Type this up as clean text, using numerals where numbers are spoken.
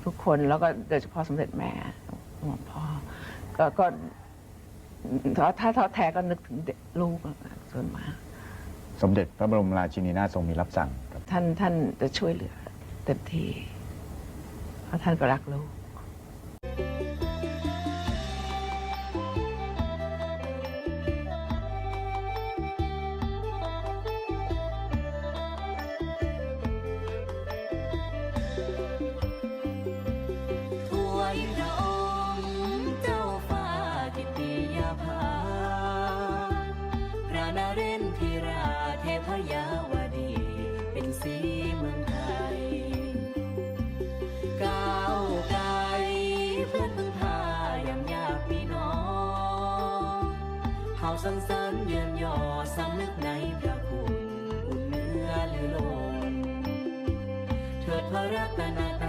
ทุกคนแล้วก็โดยเฉพาะสมเด็จแม่หลวงพ่อก็ถ้าท้อแท้ก็นึกถึงเด็กลูกส่วนมากสมเด็จพระบรมราชินีนาถทรงมีรับสั่งครับ ท่านจะช่วยเหลือเต็มที่เพราะท่านก็รักลูกเฮาสรรเสริญเยือนย่อสำนึกในพระคุณอุ่นเนื้อหรือลมเถิดพระรัตน